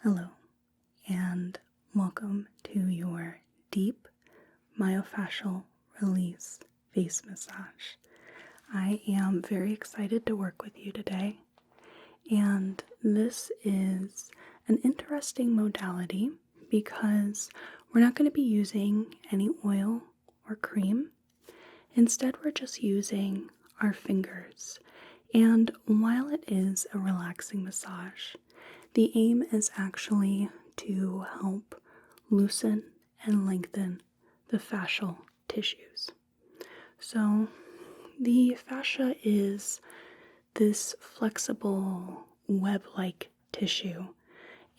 Hello, and welcome to your deep myofascial release face massage. I am very excited to work with you today, and this is an interesting modality because we're not going to be using any oil or cream. Instead, we're just using our fingers. And while it is a relaxing massage, the aim is actually to help loosen and lengthen the fascial tissues. So the fascia is this flexible web-like tissue,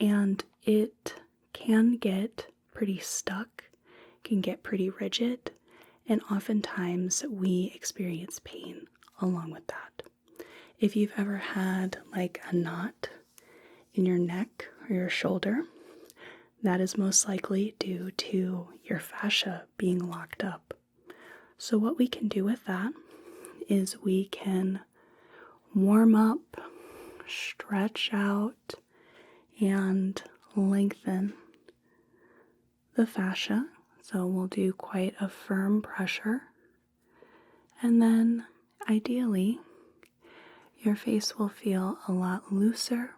and it can get pretty stuck, can get pretty rigid, and oftentimes we experience pain along with that. If you've ever had like a knot in your neck or your shoulder, that is most likely due to your fascia being locked up. So what we can do with that is we can warm up, stretch out, and lengthen the fascia. So we'll do quite a firm pressure, and then ideally your face will feel a lot looser.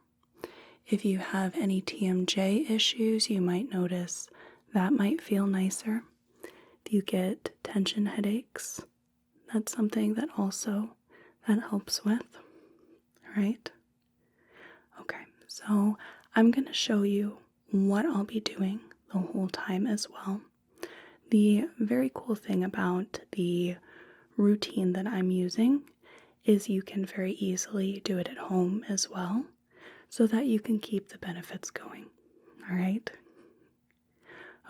If you have any TMJ issues, you might notice that might feel nicer. If you get tension headaches, that's something that helps with, right? Okay, so I'm going to show you what I'll be doing the whole time as well. The very cool thing about the routine that I'm using is you can very easily do it at home as well, so that you can keep the benefits going, all right?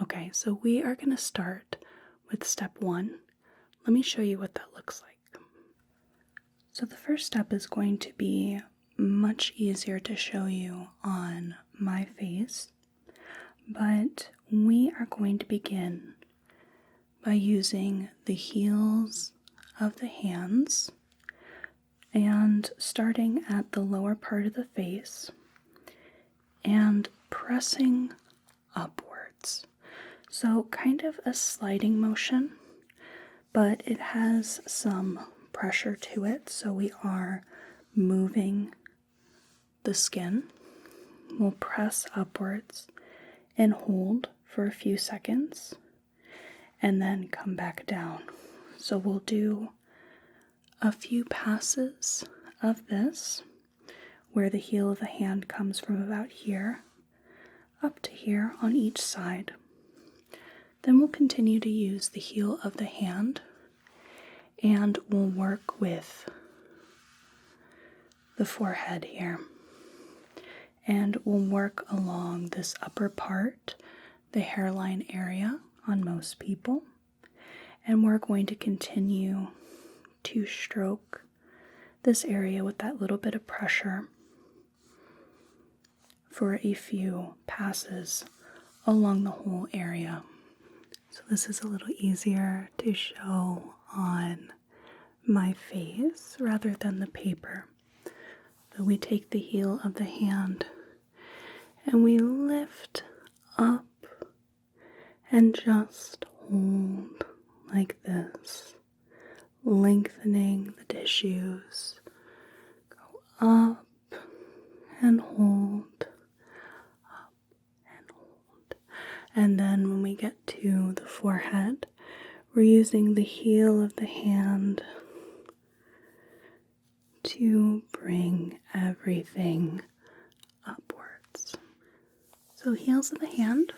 Okay, so we are going to start with step 1. Let me show you what that looks like. So the first step is going to be much easier to show you on my face, but we are going to begin by using the heels of the hands and starting at the lower part of the face and pressing upwards. So kind of a sliding motion, but it has some pressure to it, so we are moving the skin. We'll press upwards and hold for a few seconds and then come back down. So we'll do a few passes of this, where the heel of the hand comes from about here up to here on each side. Then we'll continue to use the heel of the hand, and we'll work with the forehead here. And we'll work along this upper part, the hairline area on most people. And we're going to continue to stroke this area with that little bit of pressure for a few passes along the whole area. So this is a little easier to show on my face rather than the paper. So we take the heel of the hand and we lift up and just hold like this, lengthening the tissues. Go up and hold, up and hold. And then when we get to the forehead, we're using the heel of the hand to bring everything upwards. So heels of the hand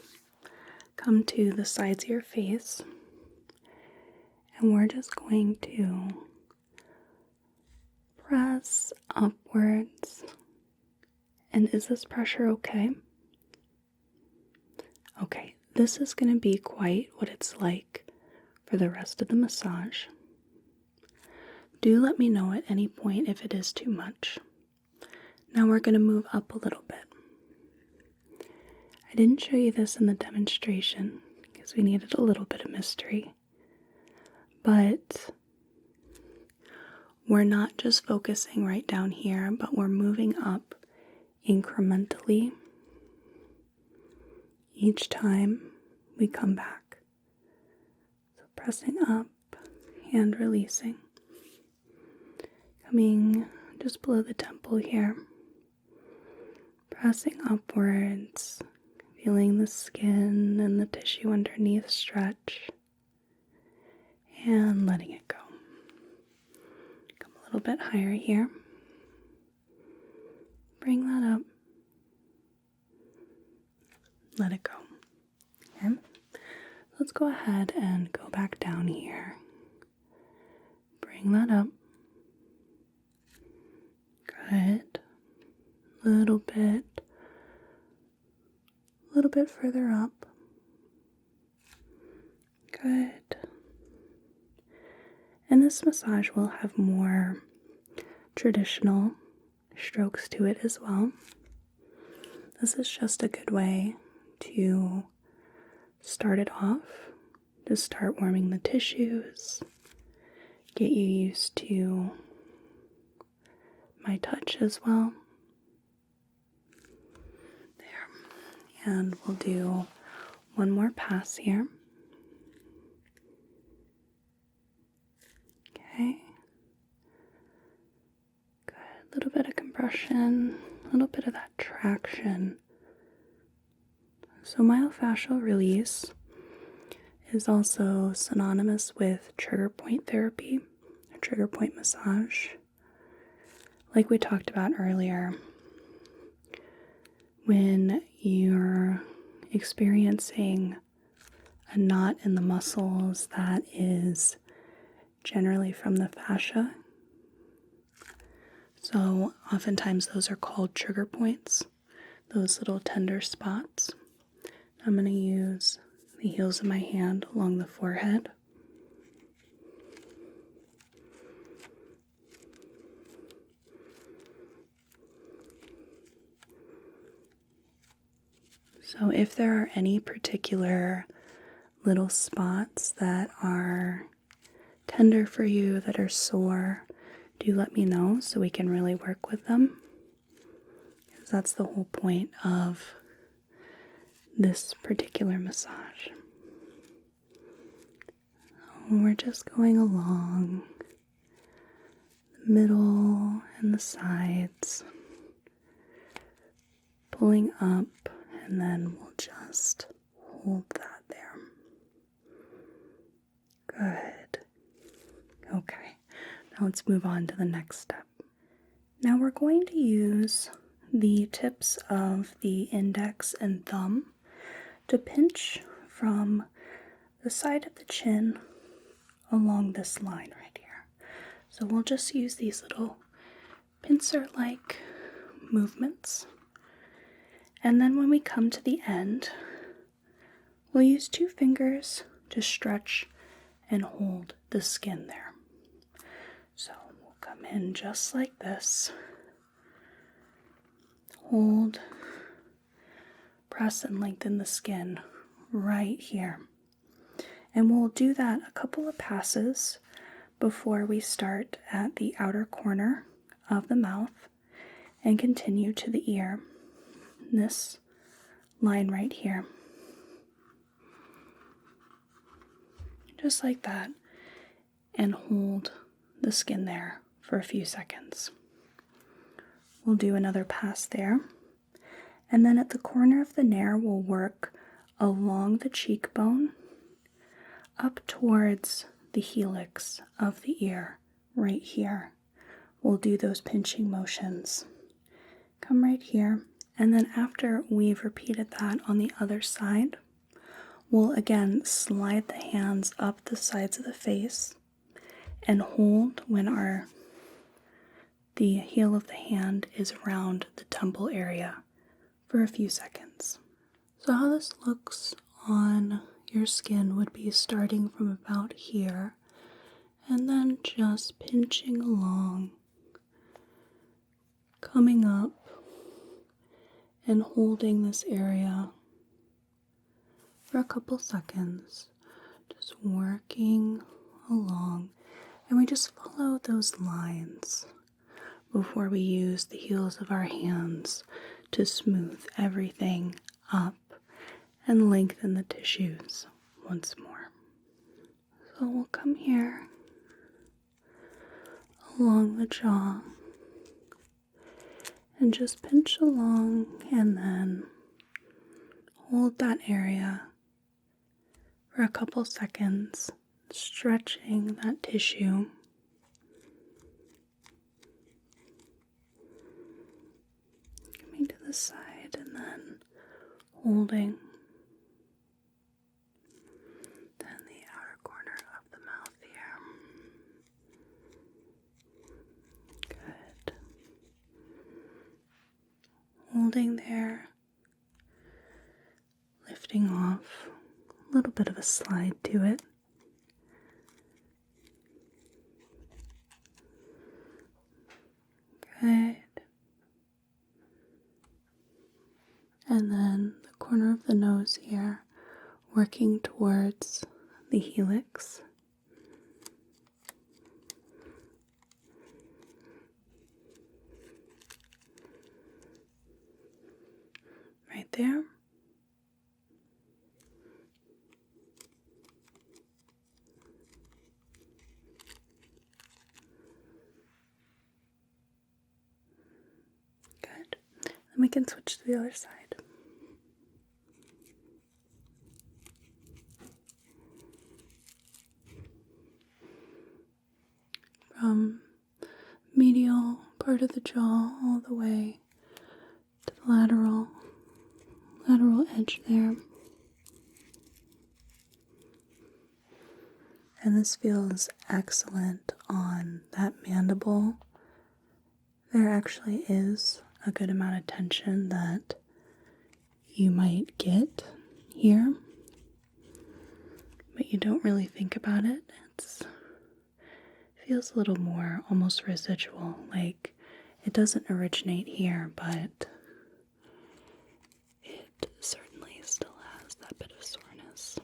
come to the sides of your face, and we're just going to press upwards. And is this pressure okay? Okay, this is going to be quite what it's like for the rest of the massage. Do let me know at any point if it is too much. Now we're going to move up a little bit. I didn't show you this in the demonstration because we needed a little bit of mystery. But we're not just focusing right down here, but we're moving up incrementally each time we come back. So pressing up and releasing. Coming just below the temple here. Pressing upwards, feeling the skin and the tissue underneath stretch. And letting it go. Come a little bit higher here. Bring that up. Let it go. Okay. Let's go ahead and go back down here. Bring that up. Good. Little bit further up. Good. And this massage will have more traditional strokes to it as well. This is just a good way to start it off, to start warming the tissues, get you used to my touch as well. There. And we'll do one more pass here. Okay. Good. A little bit of compression, a little bit of that traction. So myofascial release is also synonymous with trigger point therapy, or trigger point massage. Like we talked about earlier, when you're experiencing a knot in the muscles that is generally from the fascia. So oftentimes those are called trigger points, those little tender spots. I'm going to use the heels of my hand along the forehead. So if there are any particular little spots that are tender for you, that are sore, do let me know so we can really work with them. Because that's the whole point of this particular massage. So we're just going along the middle and the sides, pulling up, and then we'll just hold that there. Good. Okay, now let's move on to the next step. Now we're going to use the tips of the index and thumb to pinch from the side of the chin along this line right here. So we'll just use these little pincer-like movements. And then when we come to the end, we'll use 2 fingers to stretch and hold the skin there. So we'll come in just like this. Hold, press and lengthen the skin right here. And we'll do that a couple of passes before we start at the outer corner of the mouth and continue to the ear. This line right here. Just like that. And hold the skin there for a few seconds. We'll do another pass there. And then at the corner of the nair, we'll work along the cheekbone up towards the helix of the ear right here. We'll do those pinching motions. Come right here. And then after we've repeated that on the other side, we'll again slide the hands up the sides of the face and hold when the heel of the hand is around the temple area for a few seconds. So how this looks on your skin would be starting from about here and then just pinching along, coming up and holding this area for a couple seconds, just working along. And we just follow those lines before we use the heels of our hands to smooth everything up and lengthen the tissues once more. So we'll come here along the jaw and just pinch along and then hold that area for a couple seconds, stretching that tissue. Coming to the side and then holding. Then the outer corner of the mouth here. Good. Holding there, lifting off, a little bit of a slide to it. Good. And then the corner of the nose here, working towards the helix. Right there. Good. Then we can switch to the other side. From medial part of the jaw all the way to the lateral edge there. And this feels excellent on that mandible. There actually is a good amount of tension that you might get here, but you don't really think about it. It feels a little more almost residual, like it doesn't originate here, but it certainly still has that bit of soreness.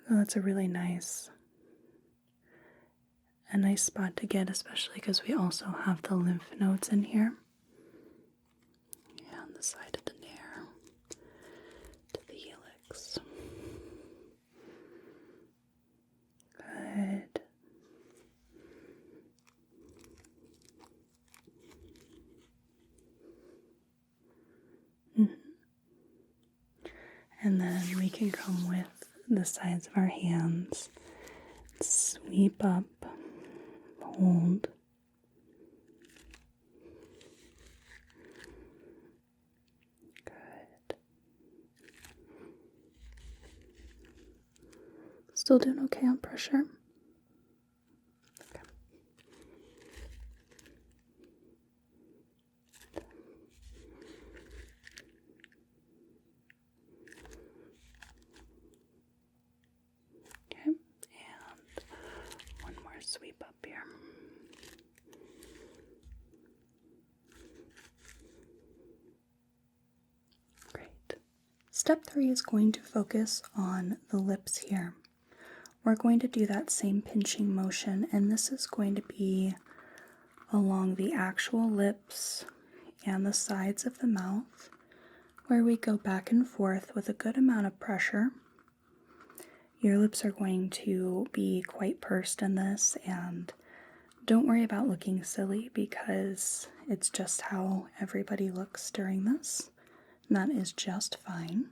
So that's a really nice spot to get, especially because we also have the lymph nodes in here. Yeah, on the side of the nair to the helix. Good. And then we can come with the sides of our hands, sweep up, hold. Good. Still doing okay on pressure? Okay. Okay, and one more sweep up here. Great. Step 3 is going to focus on the lips here. We're going to do that same pinching motion, and this is going to be along the actual lips and the sides of the mouth, where we go back and forth with a good amount of pressure. Your lips are going to be quite pursed in this, and don't worry about looking silly because it's just how everybody looks during this, and that is just fine.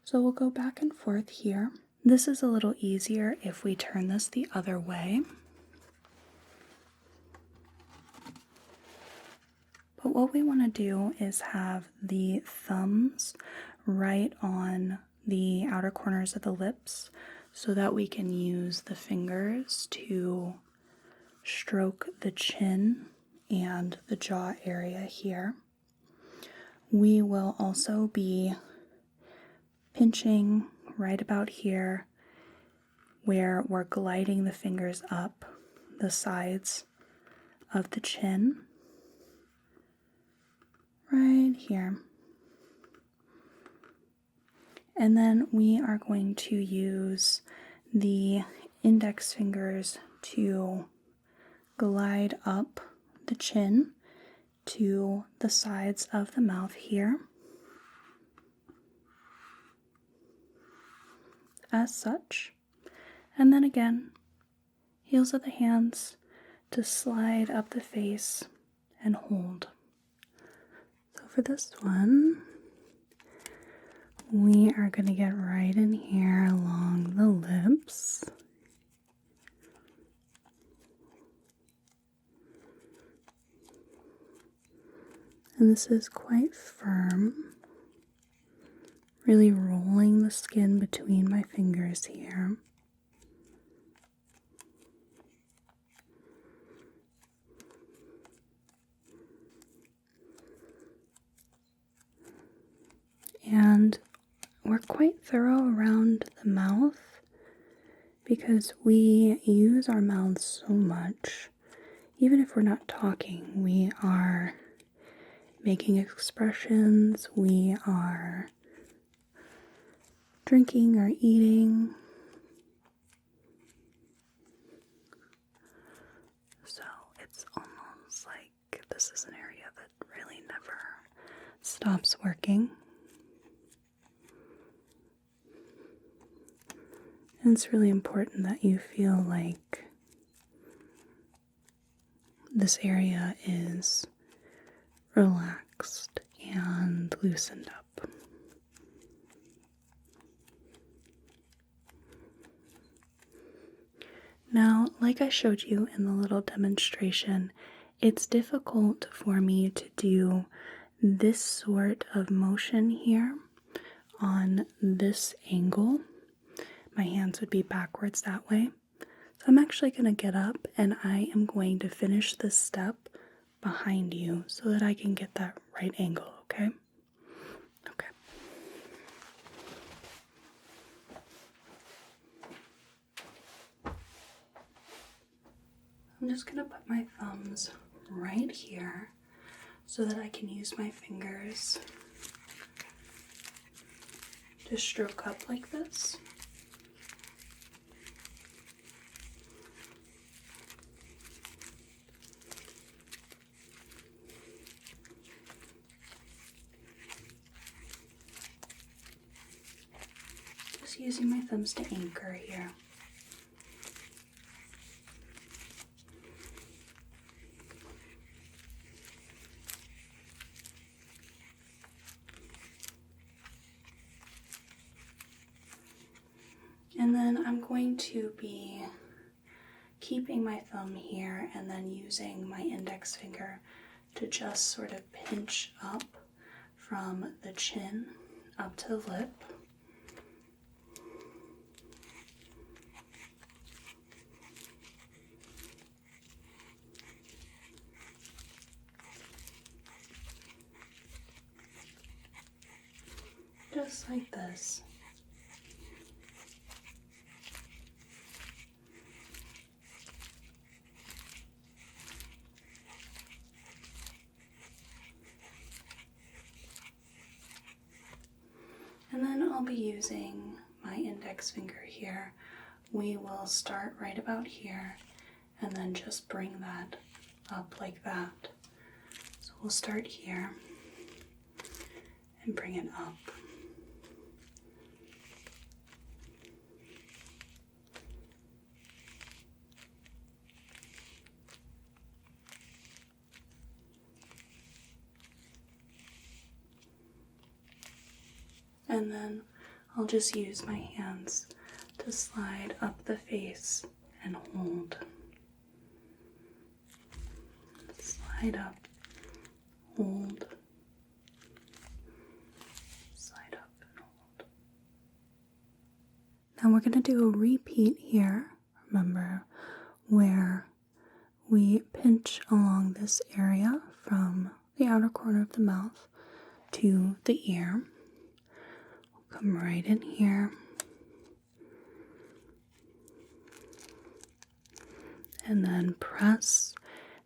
So we'll go back and forth here. This is a little easier if we turn this the other way. But what we want to do is have the thumbs right on the outer corners of the lips so that we can use the fingers to stroke the chin and the jaw area here. We will also be pinching right about here where we're gliding the fingers up the sides of the chin. Right here. And then we are going to use the index fingers to glide up the chin to the sides of the mouth here, as such. And then again, heels of the hands to slide up the face and hold. So for this one, we are going to get right in here along the lips. And this is quite firm, really rolling the skin between my fingers here. And we're quite thorough around the mouth because we use our mouths so much. Even if we're not talking, we are making expressions, we are drinking or eating. So it's almost like this is an area that really never stops working. And it's really important that you feel like this area is relaxed and loosened up. Now, like I showed you in the little demonstration, it's difficult for me to do this sort of motion here on this angle. My hands would be backwards that way. So I'm actually going to get up and I am going to finish this step behind you so that I can get that right angle, okay? Okay. I'm just going to put my thumbs right here so that I can use my fingers to stroke up like this. Just using my thumbs to anchor here. And then I'm going to be keeping my thumb here and then using my index finger to just sort of pinch up from the chin up to the lip. Just like this. And then I'll be using my index finger here. We will start right about here and then just bring that up like that. So we'll start here and bring it up. And then I'll just use my hands to slide up the face and hold. Slide up, hold, slide up and hold. Now we're going to do a repeat here, remember, where we pinch along this area from the outer corner of the mouth to the ear. Come right in here and then press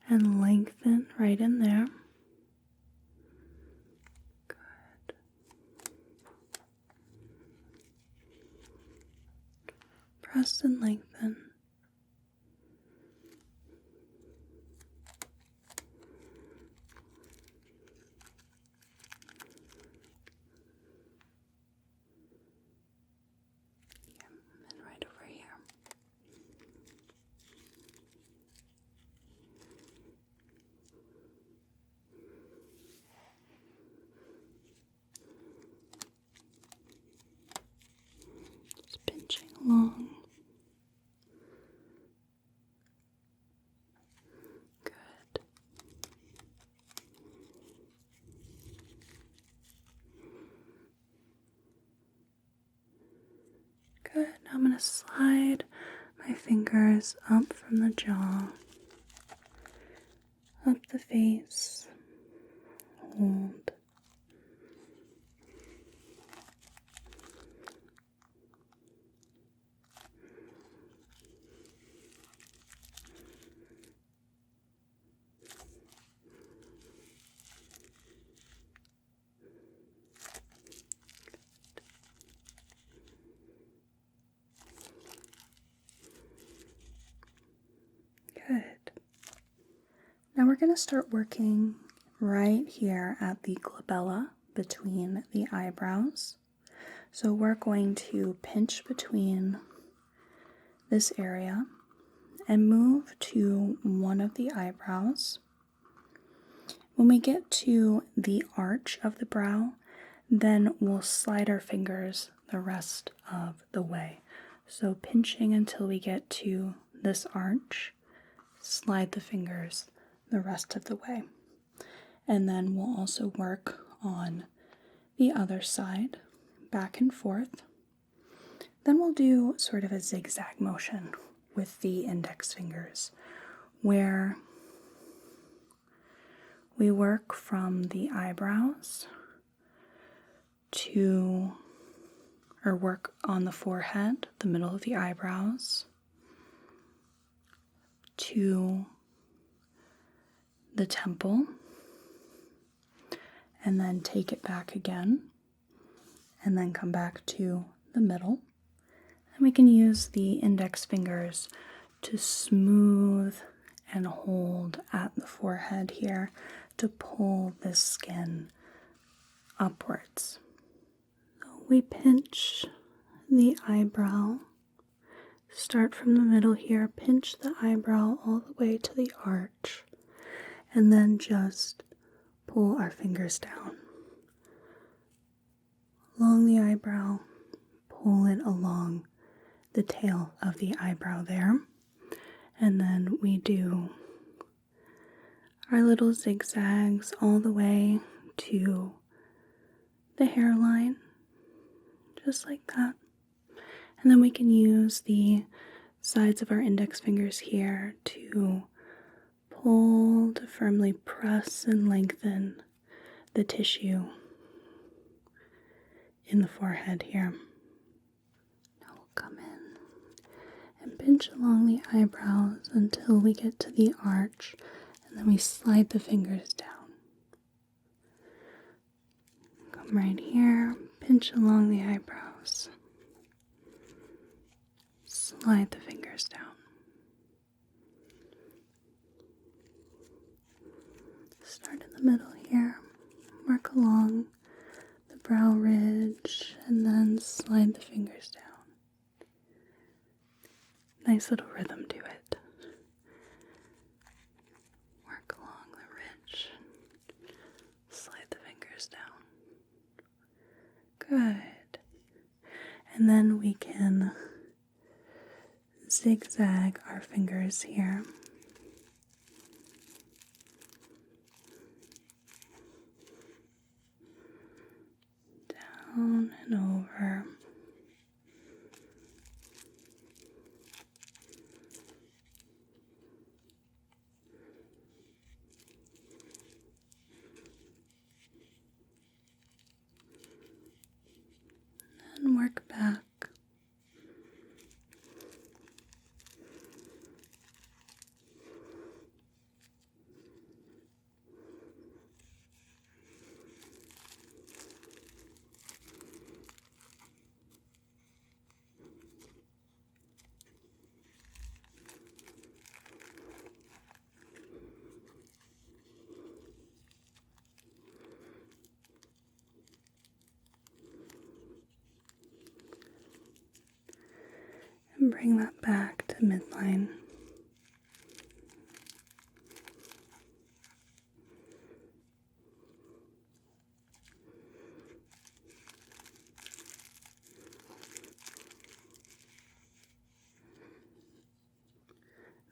and lengthen right in there. Good. Press and lengthen. Good. Now I'm going to slide my fingers up from the jaw, up the face, hold. Good. Now we're going to start working right here at the glabella between the eyebrows. So we're going to pinch between this area and move to one of the eyebrows. When we get to the arch of the brow, then we'll slide our fingers the rest of the way. So pinching until we get to this arch, slide the fingers the rest of the way. And then we'll also work on the other side, back and forth. Then we'll do sort of a zigzag motion with the index fingers, where we work from the eyebrows or work on the forehead, the middle of the eyebrows, to the temple, and then take it back again, and then come back to the middle. And we can use the index fingers to smooth and hold at the forehead here to pull the skin upwards. So we pinch the eyebrow, start from the middle here, pinch the eyebrow all the way to the arch, and then just pull our fingers down along the eyebrow, pull it along the tail of the eyebrow there, and then we do our little zigzags all the way to the hairline, just like that. And then we can use the sides of our index fingers here to pull, to firmly press and lengthen the tissue in the forehead here. Now we'll come in and pinch along the eyebrows until we get to the arch, and then we slide the fingers down. Come right here, pinch along the eyebrows, slide the fingers down. Start in the middle here, work along the brow ridge, and then slide the fingers down. Nice little rhythm to it. Work along the ridge, slide the fingers down. Good. And then we can zigzag our fingers here. Down and over. And work back. And bring that back to midline.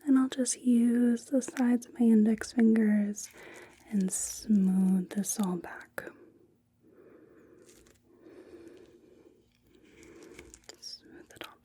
And I'll just use the sides of my index fingers and smooth this all back. Smooth it all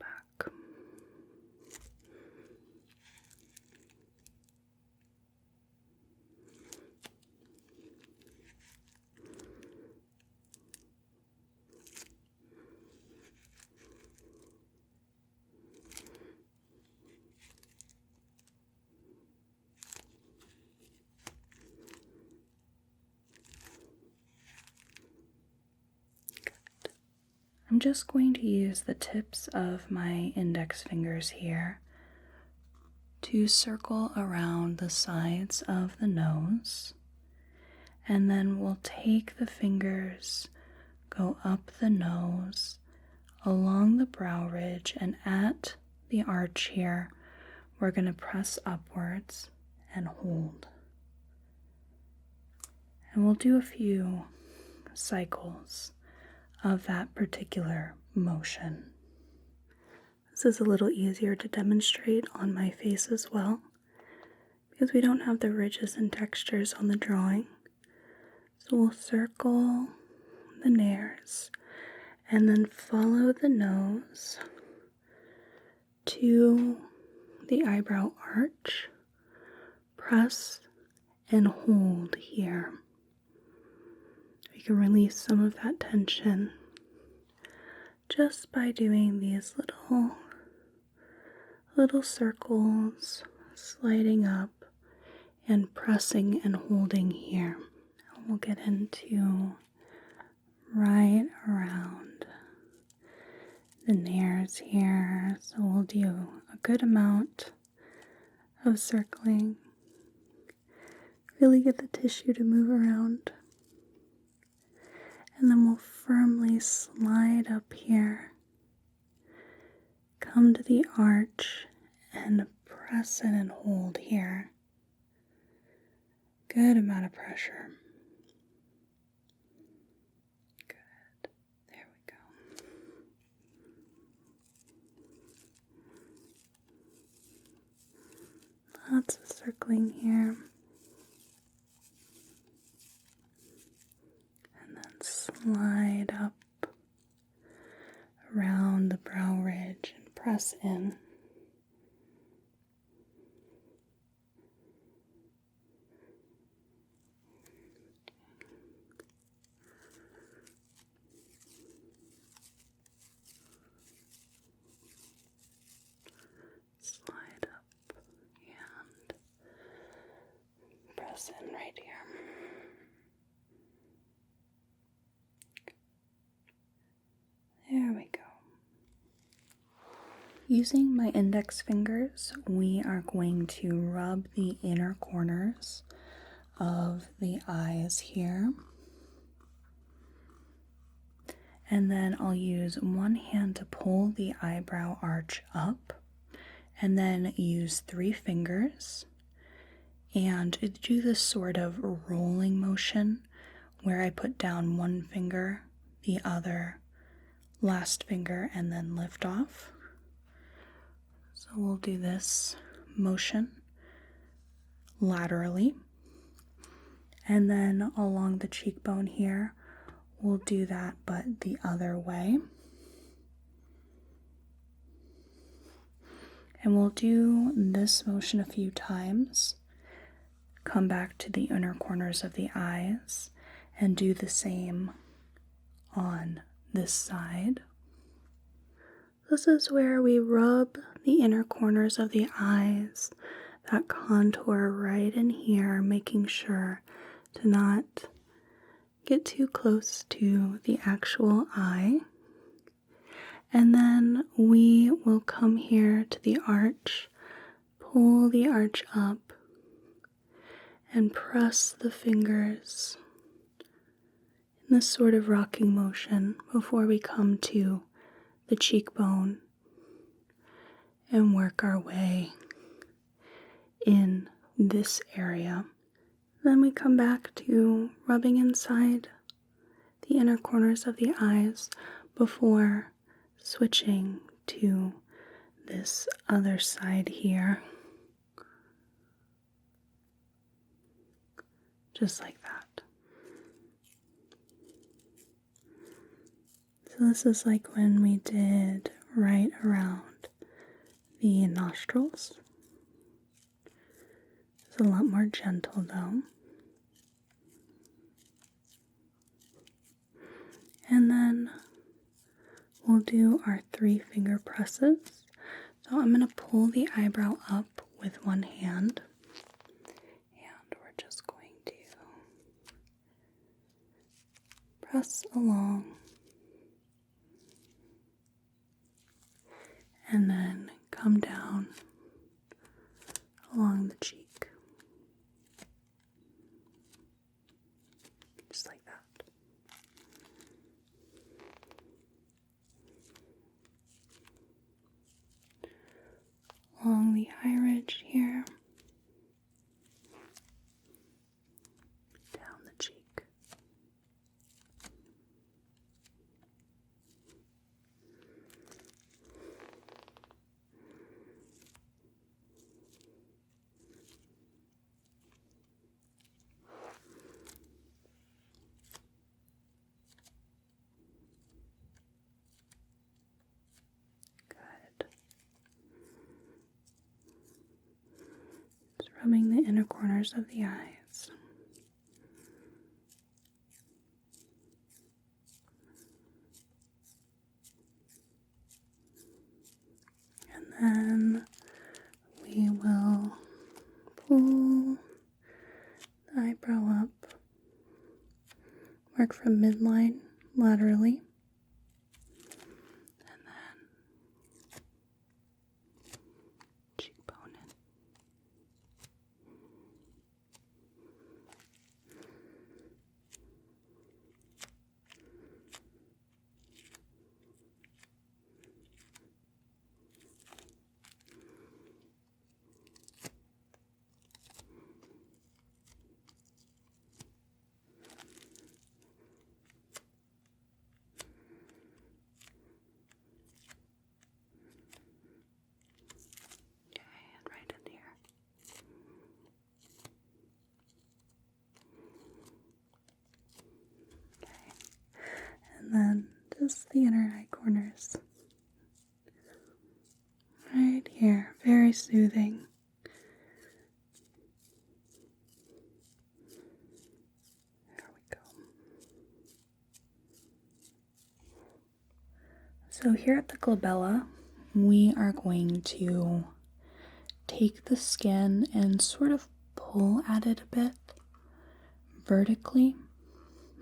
I'm just going to use the tips of my index fingers here to circle around the sides of the nose, and then we'll take the fingers, go up the nose, along the brow ridge, and at the arch here, we're going to press upwards and hold. And we'll do a few cycles of that particular motion. This is a little easier to demonstrate on my face as well, because we don't have the ridges and textures on the drawing. So we'll circle the nares and then follow the nose to the eyebrow arch, press and hold here. We can release some of that tension just by doing these little circles, sliding up and pressing and holding here. And we'll get into right around the nares here. So we'll do a good amount of circling. Really get the tissue to move around. And then we'll firmly slide up here. Come to the arch and press in and hold here. Good amount of pressure. Good. There we go. Lots of circling here. And then slide up around the brow ridge and press in. Slide up and press in right here. There we go. Using my index fingers, we are going to rub the inner corners of the eyes here. And then I'll use one hand to pull the eyebrow arch up, and then use 3 fingers and do this sort of rolling motion where I put down one finger, the other, last finger, and then lift off. So we'll do this motion laterally, and then along the cheekbone here, we'll do that but the other way. And we'll do this motion a few times, come back to the inner corners of the eyes, and do the same on this side. This is where we rub the inner corners of the eyes, that contour right in here, making sure to not get too close to the actual eye. And then we will come here to the arch, pull the arch up, and press the fingers in this sort of rocking motion before we come to the cheekbone and work our way in this area. Then we come back to rubbing inside the inner corners of the eyes before switching to this other side here. Just like that. So this is like when we did right around the nostrils. It's a lot more gentle though. And then we'll do our 3 finger presses. So I'm going to pull the eyebrow up with one hand. And we're just going to press along and then come down along the cheek. Just like that. Along the eye ridge here. Down the cheek. Just rubbing the inner corners of the eyes. And then we will pull the eyebrow up, mark from midline laterally, and then cheekbone in. Right in here. Okay. And then just the inner eye corners. Right here. Very soothing. There we go. So here at the Glabella, we are going to take the skin and sort of pull at it a bit vertically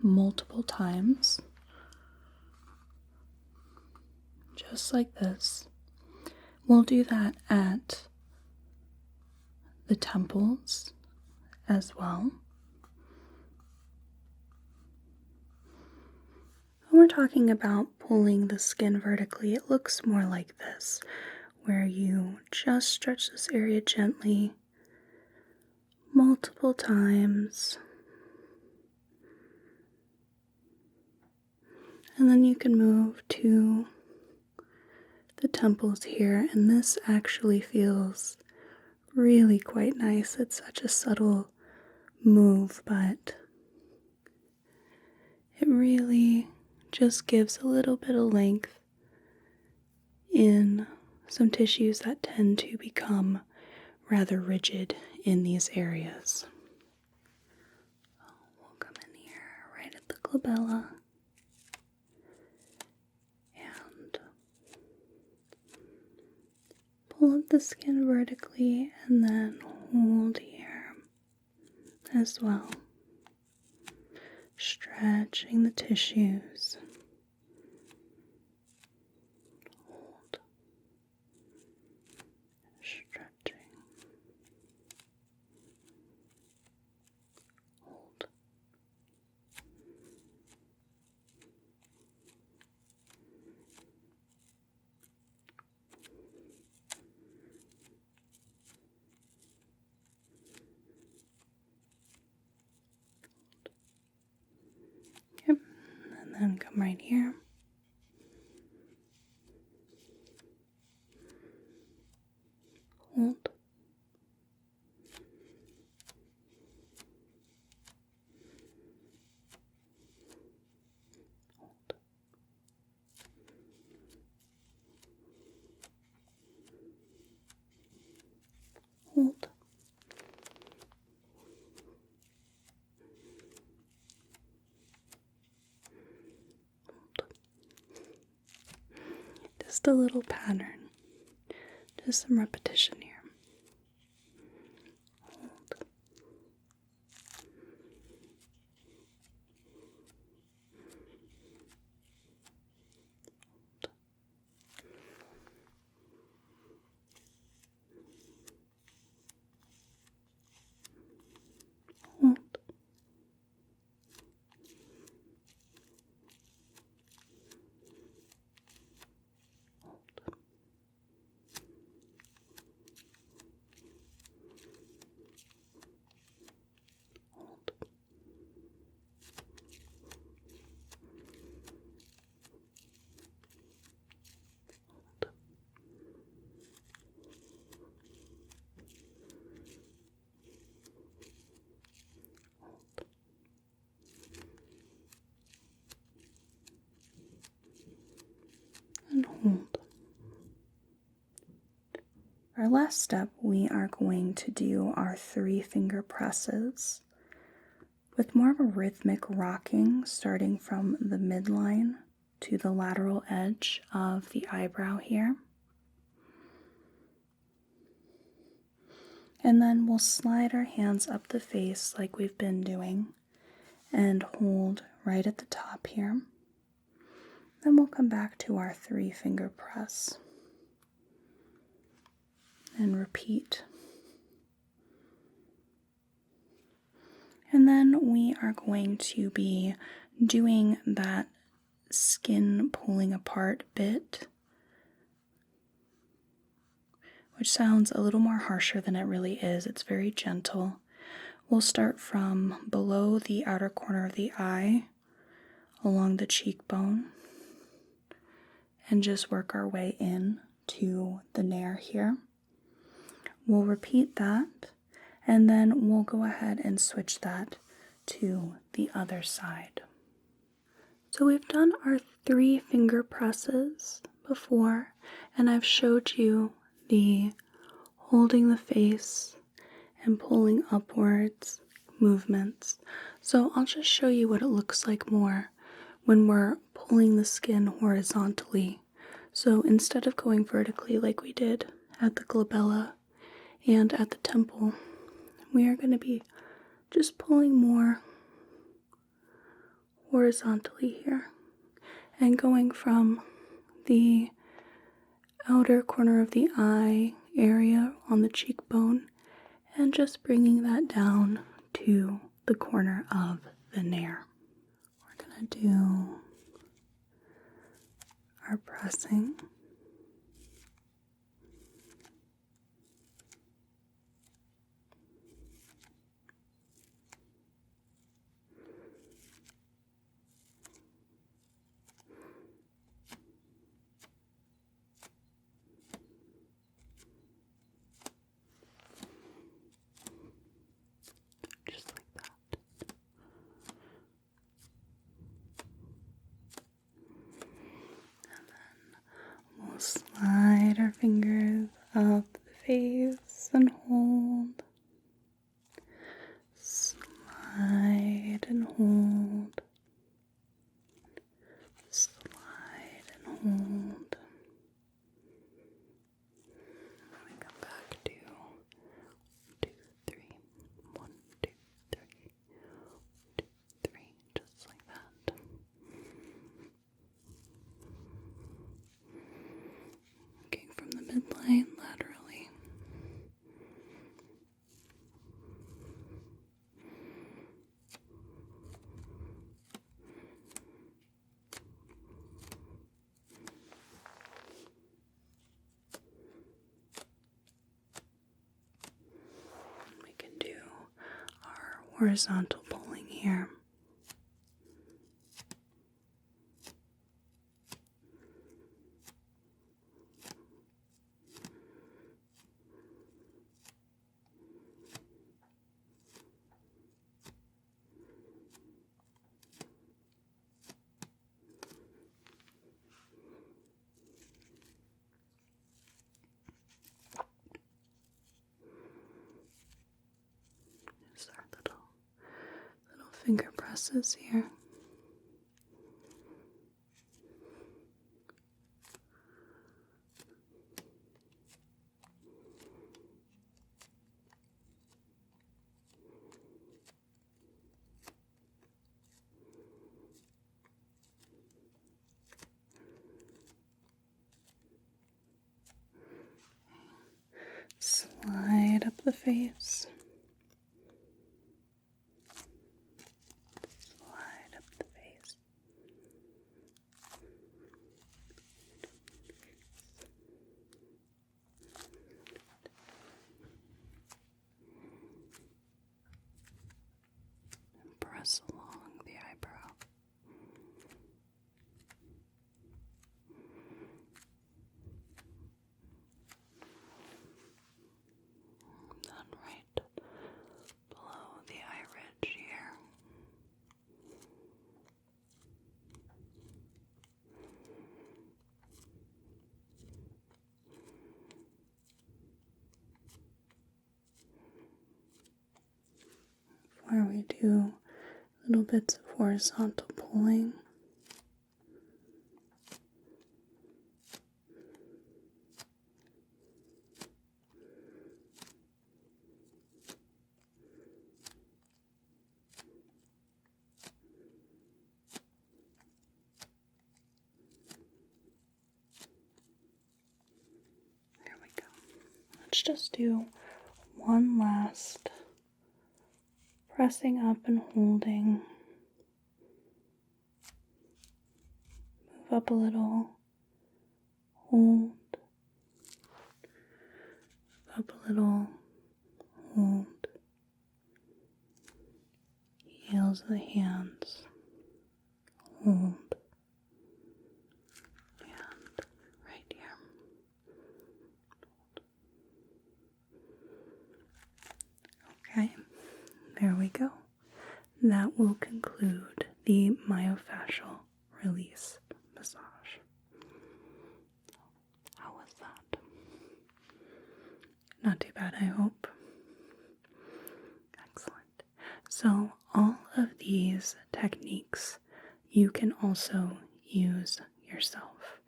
multiple times, just like this. We'll do that at the temples as well. When we're talking about pulling the skin vertically, it looks more like this, where you just stretch this area gently multiple times. And then you can move to the temples here, and this actually feels really quite nice. It's such a subtle move, but it really just gives a little bit of length in some tissues that tend to become rather rigid in these areas. We'll come in here right at the glabella and pull up the skin vertically and then hold here as well, stretching the tissues. Hold, stretching, hold. Yep, and then come right here. Hold. Hold. Hold. Just a little pattern, just some repetition here. Hold. our last step, we are going to do our 3-finger presses with more of a rhythmic rocking, starting from the midline to the lateral edge of the eyebrow here. And then we'll slide our hands up the face like we've been doing and hold right at the top here. Then we'll come back to our 3-finger press and repeat. And then we are going to be doing that skin pulling apart bit, which sounds a little more harsher than it really is. It's very gentle. We'll start from below the outer corner of the eye, along the cheekbone, and just work our way in to the nair here. We'll repeat that, and then we'll go ahead and switch that to the other side. So we've done our 3-finger presses before, and I've showed you the holding the face and pulling upwards movements. So I'll just show you what it looks like more when we're pulling the skin horizontally. So instead of going vertically like we did at the glabella and at the temple, we are going to be just pulling more horizontally here and going from the outer corner of the eye area on the cheekbone and just bringing that down to the corner of the nair. We're going to do our pressing. Just like that. And then we'll slide our fingers up the face and hold. Slide and hold. Slide and hold. We come back to 2, 3. 1, 2, 3. 2, 3. Just like that. Looking from the midline laterally. We can do our horizontal pulling here. Just our little finger presses here. Slide up the face. Slide up the face. And press along the eyebrow. Then right below the iridge here. do little bits of horizontal pulling. There we go. Let's just do one last pressing up and holding. Move up a little. Hold. Move up a little. Hold. Heels of the hands. Hold. And right here. Okay, there we go. That will conclude the myofascial release massage. How was that? Not too bad, I hope. Excellent. So all of these techniques you can also use yourself.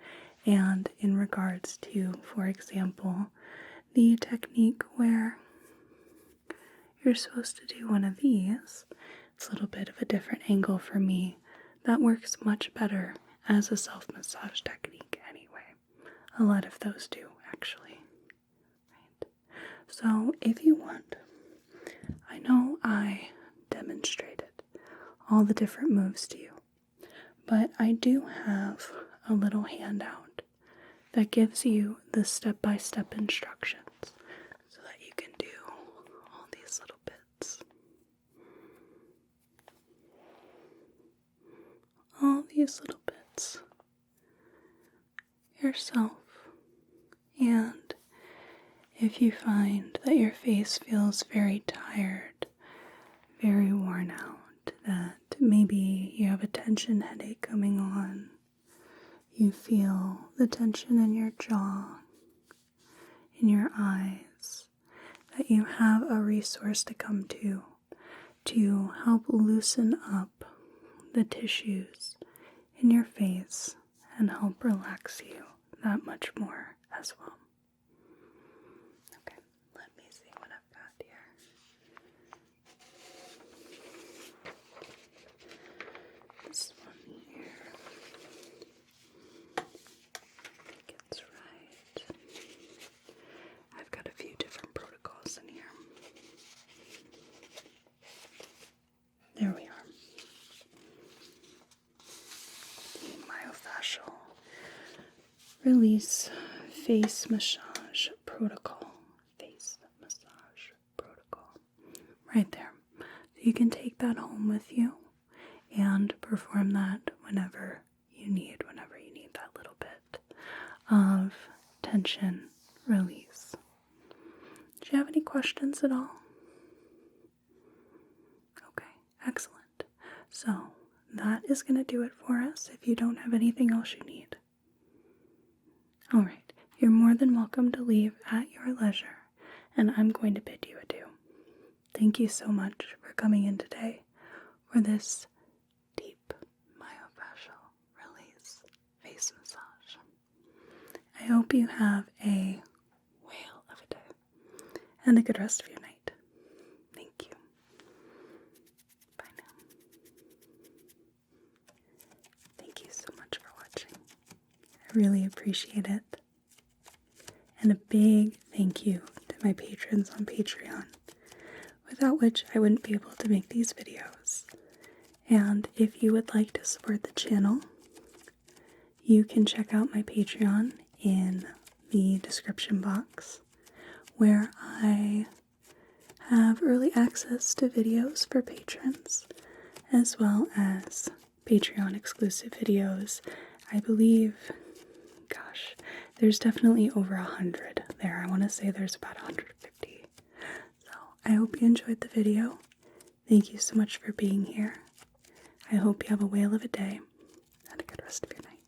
And in regards to, for example, the technique where you're supposed to do one of these, it's a little bit of a different angle for me. That works much better as a self-massage technique anyway. A lot of those do, actually. Right. So if you want, I know I demonstrated all the different moves to you, but I do have a little handout that gives you the step-by-step instructions so that you can do all these little bits. All these little bits yourself. And if you find that your face feels very tired, very worn out, that maybe you have a tension headache coming on, you feel the tension in your jaw, in your eyes, that you have a resource to come to help loosen up the tissues in your face and help relax you that much more as well. Okay, let me see what I've got here. This one here. I think it's right. I've got a few different protocols in here. There we are. The Myofascial Release Face Massage Protocol. Face Massage Protocol. Right there. So you can take that home with you and perform that whenever you need that little bit of tension release. Do you have any questions at all? Okay, excellent. So that is going to do it for us if you don't have anything else you need. Alright, you're more than welcome to leave at your leisure, and I'm going to bid you adieu. Thank you so much for coming in today for this deep myofascial release face massage. I hope you have a whale of a day and a good rest of your night. Thank you. Bye now. Thank you so much for watching. I really appreciate it. And a big thank you to my patrons on Patreon, without which I wouldn't be able to make these videos. And if you would like to support the channel, you can check out my Patreon in the description box, where I have early access to videos for patrons, as well as Patreon exclusive videos. I believe, gosh, there's definitely over 100 there. I want to say there's about 150. So I hope you enjoyed the video. Thank you so much for being here. I hope you have a whale of a day and a good rest of your night.